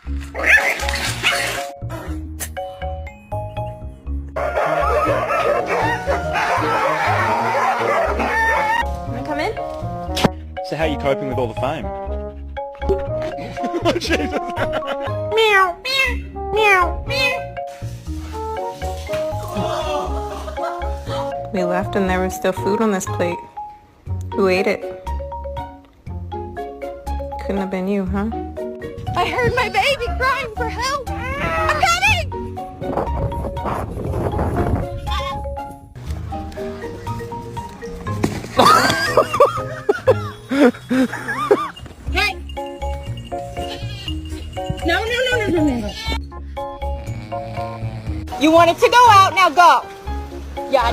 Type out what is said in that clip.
Wanna come in? So how are you coping with all the fame? Oh, Jesus. Meow, meow, meow, meow. We left and there was still food on this plate. Who ate it? Couldn't have been you, huh? I heard my baby crying for help. I'm coming! Hey! No. You wanted to go out, now go. Yeah,